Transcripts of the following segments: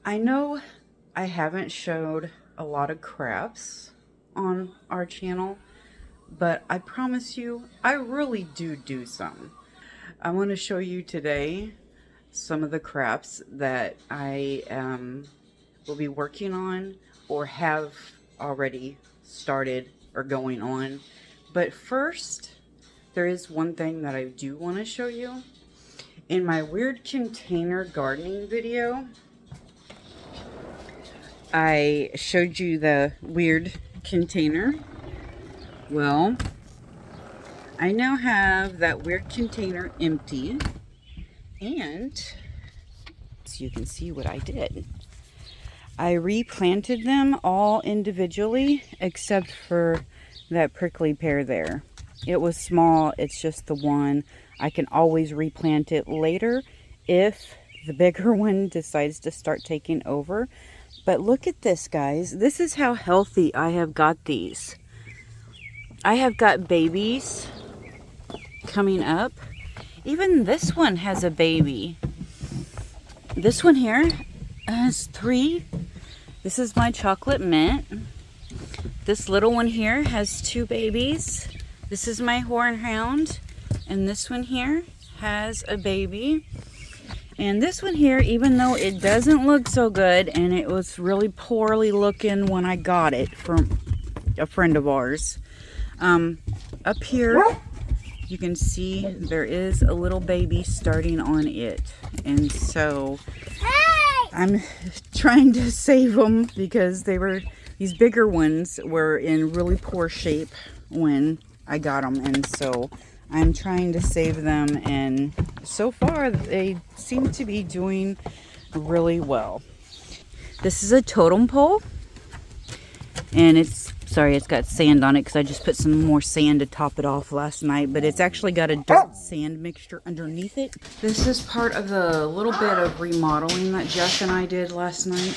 I know I haven't showed a lot of crafts on our channel, but I promise you, I really do some. I want to show you today some of the crafts that I will be working on or have already started or going on. But first, there is one thing that I do want to show you. In my weird container gardening video, I showed you the weird container. Well, I now have that weird container empty, and so you can see what I did. I replanted them all individually except for that prickly pear there. It was small, it's just the one. I can always replant it later if the bigger one decides to start taking over. But look at this, guys. This is how healthy I have got these. I have got babies coming up. Even this one has a baby. This one here has 3. This is my chocolate mint. This little one here has 2 babies. This is my hornhound. And this one here has a baby. And this one here, even though it doesn't look so good, and it was really poorly looking when I got it from a friend of ours, up here you can see there is a little baby starting on it. And so I'm trying to save them because these bigger ones were in really poor shape when I got them. And so I'm trying to save them, and so far they seem to be doing really well. This is a totem pole, and it's got sand on it because I just put some more sand to top it off last night, but it's actually got a dirt sand mixture underneath it. This is part of the little bit of remodeling that Jeff and I did last night.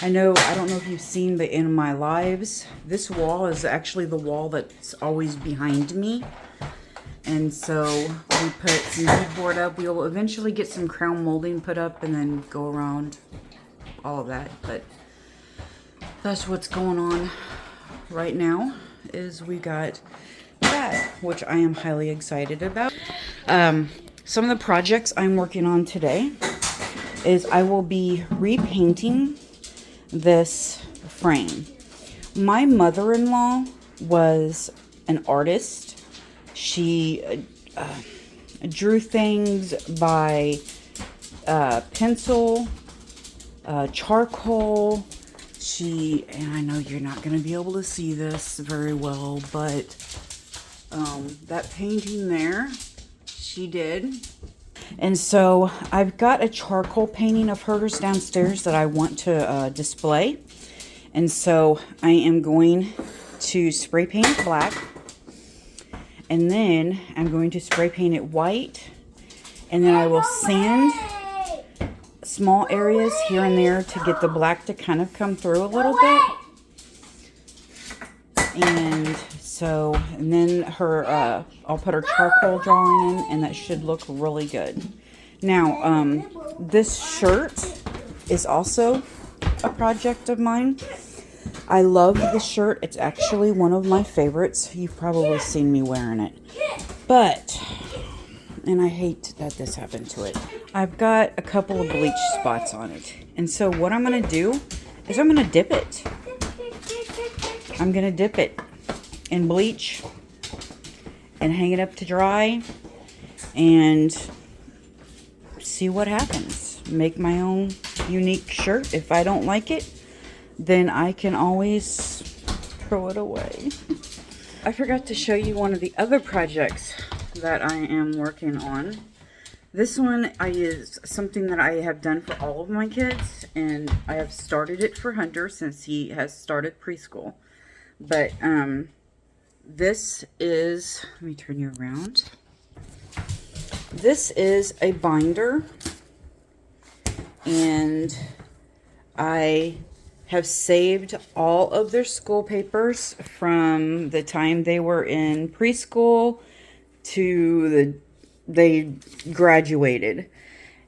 I don't know if you've seen, but in my lives, this wall is actually the wall that's always behind me. And so we put some beadboard up. We will eventually get some crown molding put up and then go around all of that. But that's what's going on right now, is we got that, which I am highly excited about. Some of the projects I'm working on today is I will be repainting this frame. My mother-in-law was an artist. She drew things by pencil, charcoal. And I know you're not going to be able to see this very well, but that painting there, she did. And so I've got a charcoal painting of hers downstairs that I want to display. And so I am going to spray paint it black. And then I'm going to spray paint it white. And then I will sand small areas here and there to get the black to kind of come through a little bit. And then I'll put her charcoal drawing in, and that should look really good. Now, this shirt is also a project of mine. I love the shirt. It's actually one of my favorites. You've probably seen me wearing it. And I hate that this happened to it. I've got a couple of bleach spots on it. And so what I'm going to do is I'm going to dip it. I'm going to dip it in bleach and hang it up to dry and see what happens. Make my own unique shirt. If I don't like it, then I can always throw it away. I forgot to show you one of the other projects that I am working on. This one is something that I have done for all of my kids, and I have started it for Hunter since he has started preschool. But this is, let me turn you around. This is a binder, and I have saved all of their school papers from the time they were in preschool to they graduated.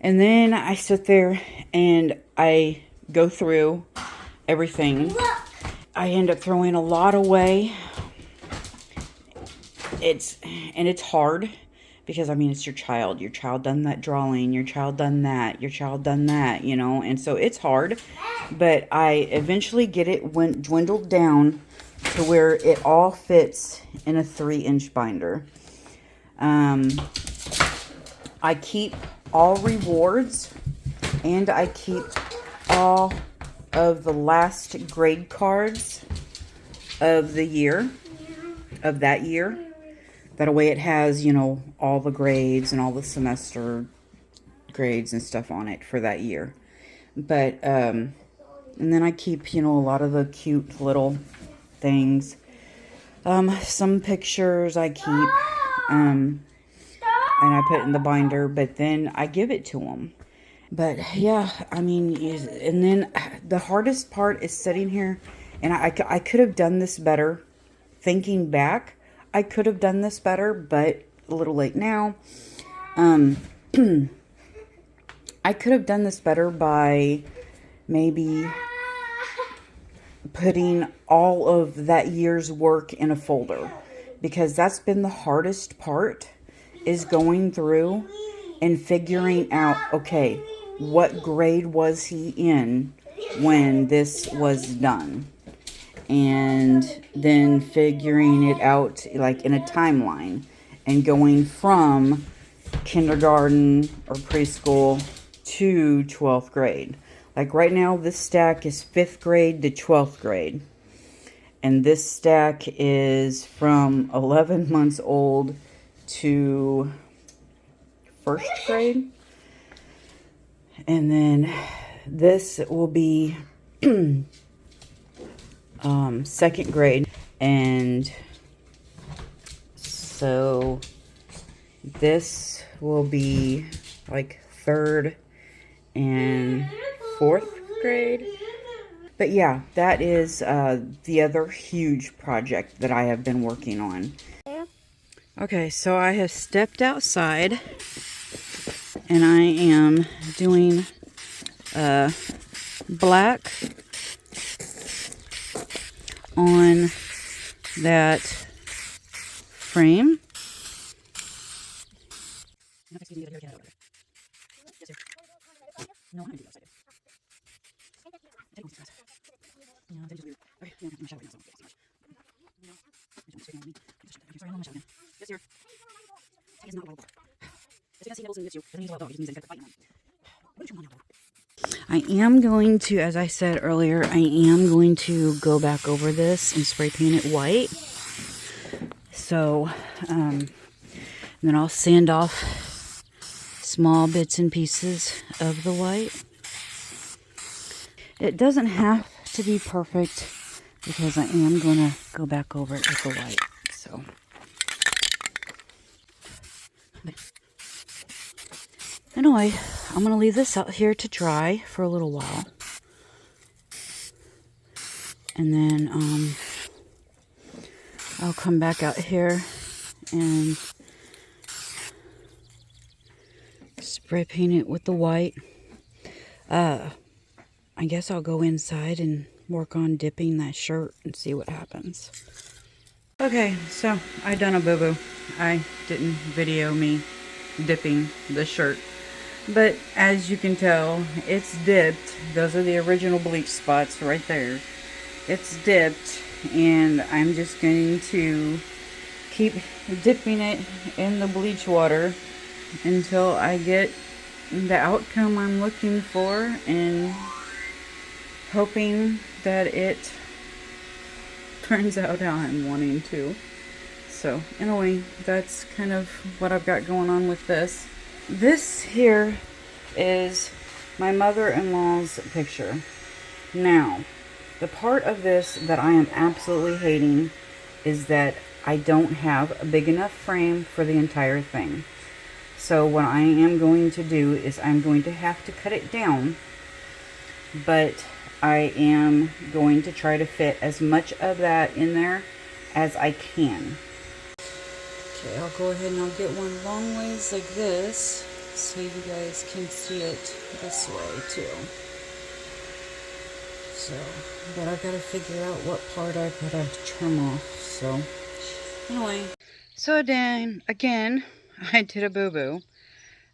And then I sit there and I go through everything. I end up throwing a lot away. It's hard because, I mean, it's your child. Your child done that drawing. Your child done that. Your child done that, you know. And so it's hard. But I eventually get it dwindled down to where it all fits in a 3-inch binder. I keep all rewards, and I keep all of the last grade cards of the year, of that year. That way it has, you know, all the grades and all the semester grades and stuff on it for that year. But, and then I keep, you know, a lot of the cute little things. Some pictures I keep, and I put in the binder, but then I give it to them. But yeah, I mean, and then the hardest part is sitting here, and I could have done this better. Thinking back, I could have done this better, but a little late now. I could have done this better by maybe putting all of that year's work in a folder, because that's been the hardest part, is going through and figuring out, okay, what grade was he in when this was done? And then figuring it out like in a timeline and going from kindergarten or preschool to 12th grade. Like right now, this stack is 5th grade to 12th grade. And this stack is from 11 months old to 1st grade. And then this will be 2nd grade. And so this will be like 3rd and 4th grade. But yeah, that is the other huge project that I have been working on. Okay, so I have stepped outside and I am doing black on that frame. I am going to, as I said earlier, I am going to go back over this and spray paint it white. So, and then I'll sand off small bits and pieces of the white. It doesn't have to be perfect because I am going to go back over it with the white. So, anyway, I'm going to leave this out here to dry for a little while. And then I'll come back out here and spray paint it with the white. I guess I'll go inside and work on dipping that shirt and see what happens. Okay, so I done a boo-boo. I didn't video me dipping the shirt. But as you can tell, it's dipped. Those are the original bleach spots right there. It's dipped, and I'm just going to keep dipping it in the bleach water until I get the outcome I'm looking for, and hoping that it turns out how I'm wanting to. So anyway, that's kind of what I've got going on with this. This here is my mother-in-law's picture. Now, the part of this that I am absolutely hating is that I don't have a big enough frame for the entire thing. So what I am going to do is I'm going to have to cut it down, but I am going to try to fit as much of that in there as I can. Okay, I'll go ahead and I'll get one long ways like this so you guys can see it this way too. So, but I've got to figure out what part I've got to trim off. So, anyway. So then, again, I did a boo-boo.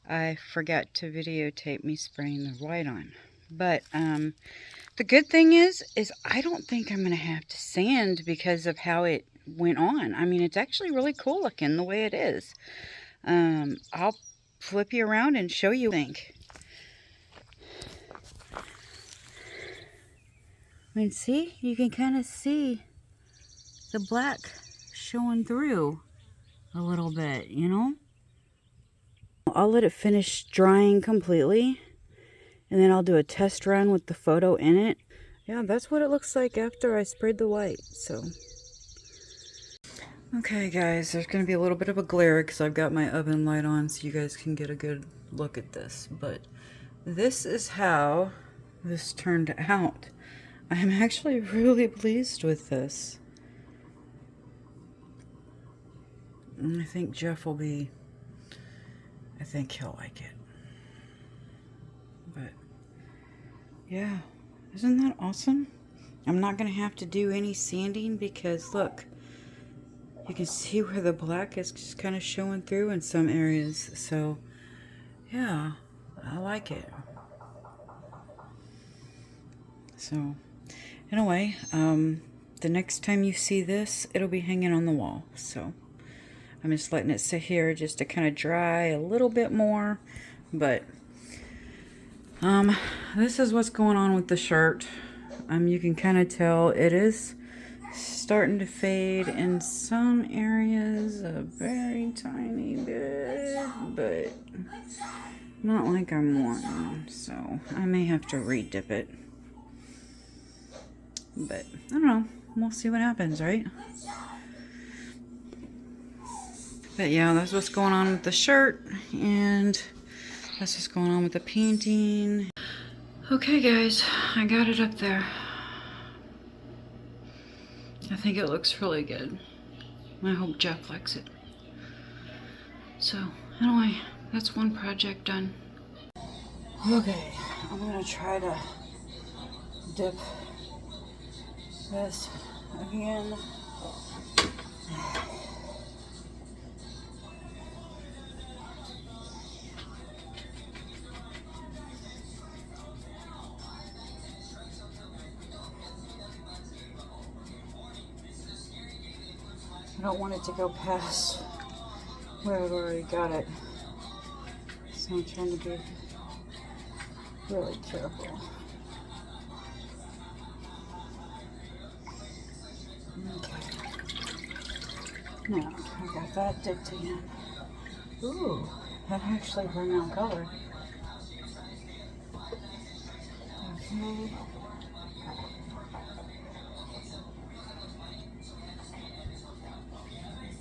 I forgot to videotape me spraying the white on. But, the good thing is I don't think I'm going to have to sand because of how it went on. I mean, it's actually really cool looking the way it is. I'll flip you around and show you what I think. I mean, see? You can kind of see the black showing through a little bit, you know? I'll let it finish drying completely, and then I'll do a test run with the photo in it. Yeah, that's what it looks like after I sprayed the white, so. Okay, guys, there's going to be a little bit of a glare because I've got my oven light on so you guys can get a good look at this. But this is how this turned out. I'm actually really pleased with this. And I think Jeff will be, I think he'll like it. But, yeah, isn't that awesome? I'm not going to have to do any sanding because, look, you can see where the black is just kind of showing through in some areas. So, yeah, I like it. So, anyway, the next time you see this, it'll be hanging on the wall. So, I'm just letting it sit here just to kind of dry a little bit more. But, this is what's going on with the shirt. You can kind of tell it is starting to fade in some areas a very tiny bit, but not like I'm wanting. So, I may have to re-dip it. But, I don't know. We'll see what happens, right? But yeah, that's what's going on with the shirt. And that's what's going on with the painting. Okay, guys. I got it up there. I think it looks really good. I hope Jeff likes it. So, anyway, that's one project done. Okay, I'm going to try to dip this again. I don't want it to go past where I've already got it. So I'm trying to be really careful. Okay. Now, I got that dipped in. Ooh, that actually bring out color. Okay.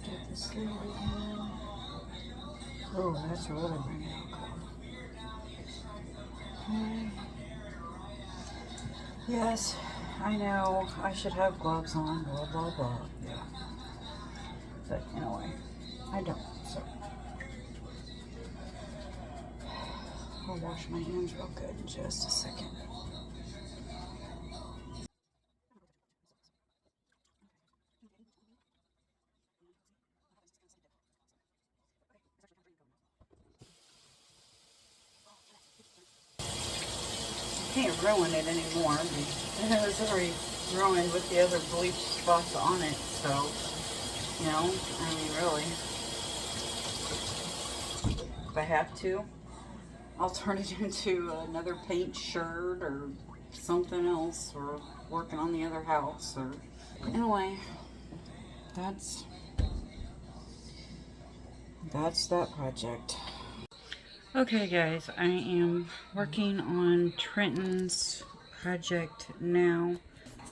Get the sleeve again. Oh, that's really bringing out color. Okay. Yes, I know I should have gloves on, blah, blah, blah. Yeah. But anyway, I don't, so. I'll wash my hands real good in just a second. Can't ruin it anymore because it was already ruined with the other bleach spots on it, so, you know, I mean, really, if I have to, I'll turn it into another paint shirt or something else, or working on the other house, or, anyway, that's that project. Okay, guys, I am working on Trenton's project now.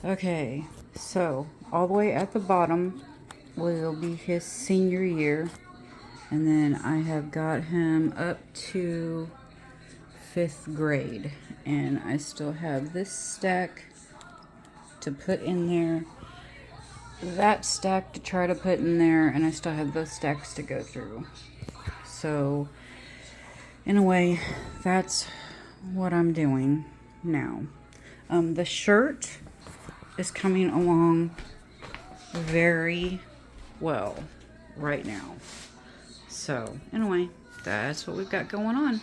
Okay, so all the way at the bottom will be his senior year, and then I have got him up to 5th grade, and I still have this stack to put in there, that stack to try to put in there, and I still have those stacks to go through. So in a way, that's what I'm doing now. The shirt is coming along very well right now. So anyway, that's what we've got going on.